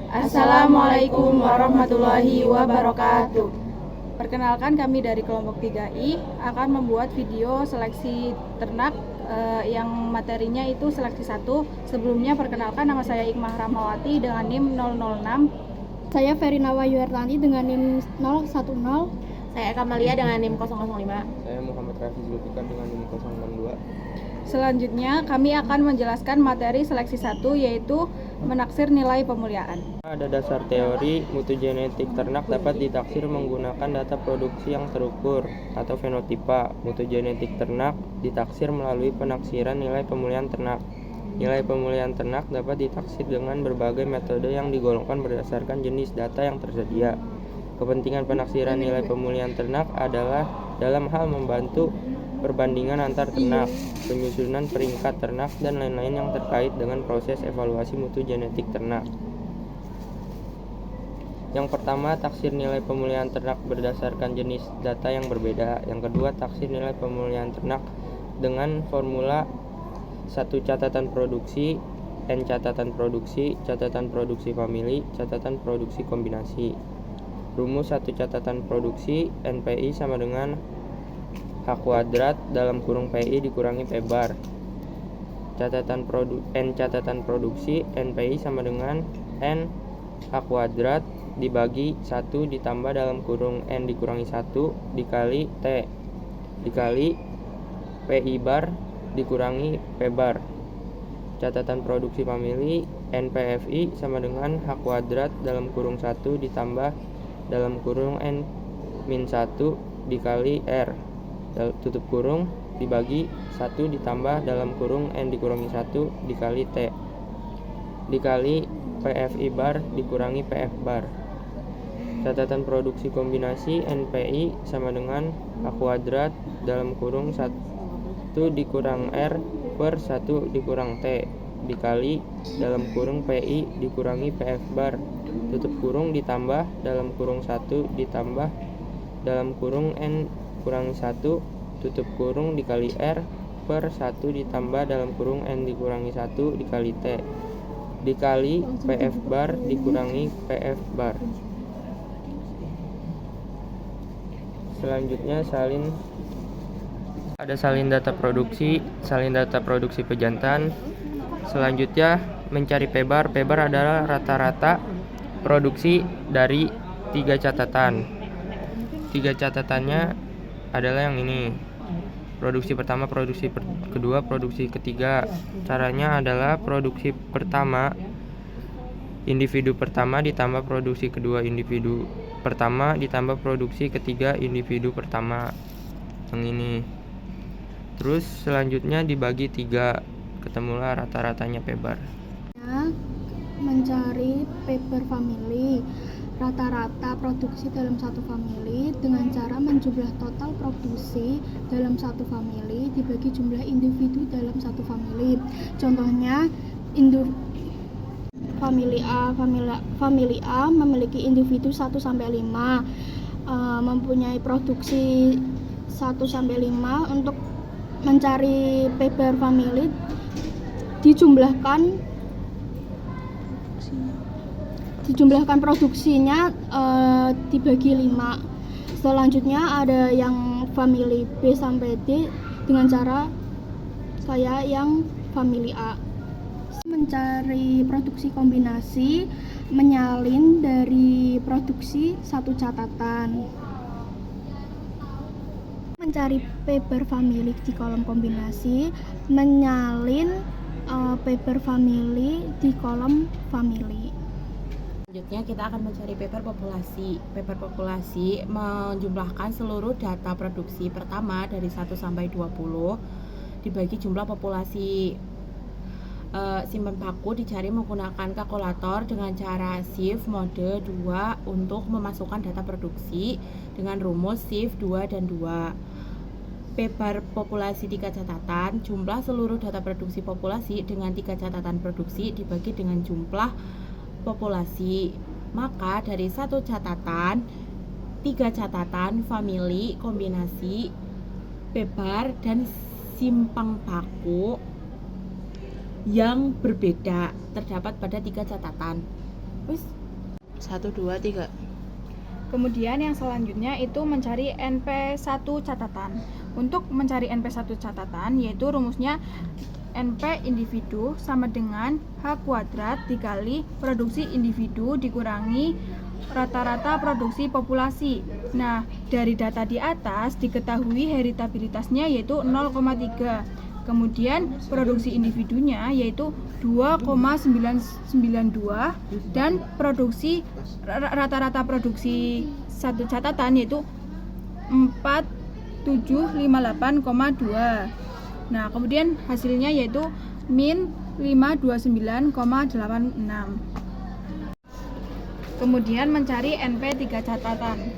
Assalamualaikum warahmatullahi wabarakatuh. Perkenalkan, kami dari kelompok 3I akan membuat video seleksi ternak yang materinya itu seleksi 1. Sebelumnya perkenalkan, nama saya Ikmah Rahmawati dengan NIM 006. Saya Verina Wayuartanti dengan NIM 010. Saya Kamalia dengan NIM 005. Saya Muhammad Rafi Zulfikar dengan NIM 062. Selanjutnya kami akan menjelaskan materi seleksi 1, yaitu menaksir nilai pemuliaan. Pada dasar teori, mutu genetik ternak dapat ditaksir menggunakan data produksi yang terukur atau fenotipa. Mutu genetik ternak ditaksir melalui penaksiran nilai pemulihan ternak. Nilai pemulihan ternak dapat ditaksir dengan berbagai metode yang digolongkan berdasarkan jenis data yang tersedia. Kepentingan penaksiran nilai pemulihan ternak adalah dalam hal membantu perbandingan antar ternak, penyusunan peringkat ternak, dan lain-lain yang terkait dengan proses evaluasi mutu genetik ternak. Yang pertama, taksir nilai pemulihan ternak berdasarkan jenis data yang berbeda. Yang kedua, taksir nilai pemulihan ternak dengan formula 1 catatan produksi, N catatan produksi famili, catatan produksi kombinasi. Rumus 1 catatan produksi, NPI sama dengan H kuadrat dalam kurung PI dikurangi P bar. N catatan produksi, NPI sama dengan N H kuadrat dibagi 1 ditambah dalam kurung N dikurangi 1 dikali T dikali PI bar dikurangi P bar. Catatan produksi famili, NPFI sama dengan H kuadrat dalam kurung 1 ditambah dalam kurung N min 1 dikali R tutup kurung dibagi 1 ditambah dalam kurung N dikurangi 1 dikali T dikali PFI bar dikurangi PF bar. Catatan produksi kombinasi, NPI sama dengan H kuadrat dalam kurung 1 dikurang R per 1 dikurang T dikali dalam kurung PI dikurangi PF bar tutup kurung ditambah dalam kurung 1 ditambah dalam kurung N kurangi 1 tutup kurung dikali R per 1 ditambah dalam kurung N dikurangi 1 dikali T dikali PF bar dikurangi PF bar. Selanjutnya ada salin data produksi pejantan. Selanjutnya mencari P bar. P bar adalah rata-rata produksi dari 3 catatan. 3 catatannya adalah yang ini: produksi pertama, produksi kedua, produksi ketiga. Caranya adalah produksi pertama individu pertama ditambah produksi kedua individu pertama ditambah produksi ketiga individu pertama, yang ini. Terus selanjutnya dibagi 3, ketemulah rata-ratanya P bar. Mencari P bar famili, rata-rata produksi dalam satu famili dengan cara menjumlah total produksi dalam satu famili dibagi jumlah individu dalam satu famili. Contohnya, famili A memiliki individu 1-5, mempunyai produksi 1-5. Untuk mencari P bar famili dijumlahkan produksinya dibagi 5. Selanjutnya ada yang famili B sampai D dengan cara kayak yang famili A. Mencari produksi kombinasi, menyalin dari produksi 1 catatan. Mencari P bar famili di kolom kombinasi, menyalin P bar famili di kolom famili. Selanjutnya kita akan mencari P bar populasi. P bar populasi menjumlahkan seluruh data produksi pertama dari 1 sampai 20 dibagi jumlah populasi. Simpan paku dicari menggunakan kalkulator dengan cara shift mode 2 untuk memasukkan data produksi dengan rumus shift 2 dan 2. P bar populasi 3 catatan, jumlah seluruh data produksi populasi dengan 3 catatan produksi dibagi dengan jumlah populasi. Maka dari 1 catatan, 3 catatan famili kombinasi P bar dan simpang paku yang berbeda terdapat pada 3 catatan. Wis 1, 2, 3. Kemudian yang selanjutnya itu mencari NP1 catatan. Untuk mencari NP1 catatan yaitu rumusnya NP individu sama dengan H kuadrat dikali produksi individu dikurangi rata-rata produksi populasi. Nah, dari data di atas diketahui heritabilitasnya yaitu 0,3. Kemudian produksi individunya yaitu 2,992 dan produksi rata-rata produksi satu catatan yaitu 4758,2. Nah, kemudian hasilnya yaitu min 529,86. Kemudian mencari NP3 catatan.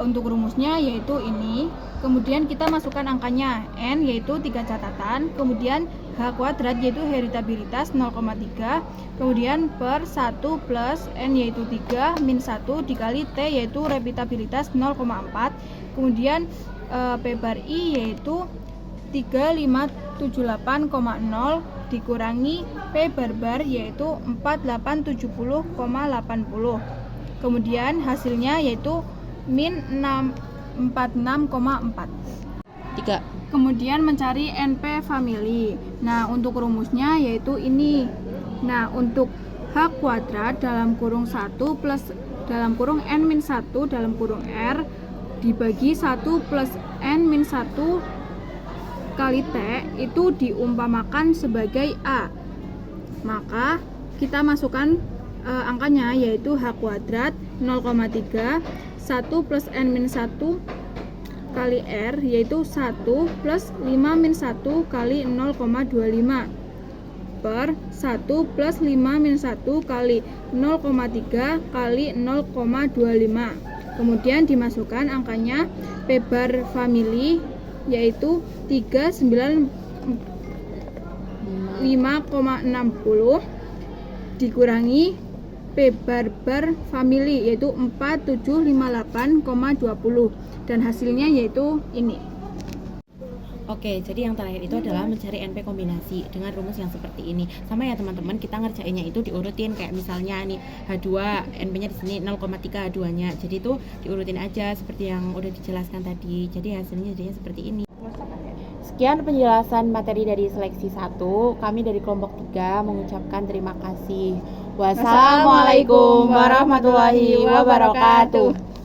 Untuk rumusnya yaitu ini. Kemudian kita masukkan angkanya, N yaitu 3 catatan, kemudian H kuadrat yaitu heritabilitas 0,3, kemudian per 1 plus N yaitu 3 min 1 dikali T yaitu repitabilitas 0,4, kemudian P bar I yaitu 3578,0 dikurangi P bar yaitu 4870,80. Kemudian hasilnya yaitu min 46,4. 3. Kemudian mencari NP family. Nah, untuk rumusnya yaitu ini. Nah, untuk H kuadrat dalam kurung 1 plus dalam kurung N min 1 dalam kurung R dibagi 1 plus N min 1 kali T itu diumpamakan sebagai A. Maka kita masukkan angkanya yaitu H kuadrat 0,3 1 plus N min 1 kali R yaitu 1 plus 5 min 1 kali 0,25 per 1 plus 5 min 1 kali 0,3 kali 0,25. Kemudian dimasukkan angkanya P bar family yaitu 395,60 dikurangi P bar family yaitu 4758,20 dan hasilnya yaitu ini. Oke, jadi yang terakhir itu adalah mencari NP kombinasi dengan rumus yang seperti ini. Sama ya teman-teman, kita ngerjainnya itu diurutin kayak misalnya nih H2, NP-nya di sini 0,3 H2-nya. Jadi itu diurutin aja seperti yang udah dijelaskan tadi. Jadi hasilnya jadinya seperti ini. Sekian penjelasan materi dari seleksi 1. Kami dari kelompok 3 mengucapkan terima kasih. Wassalamualaikum warahmatullahi wabarakatuh.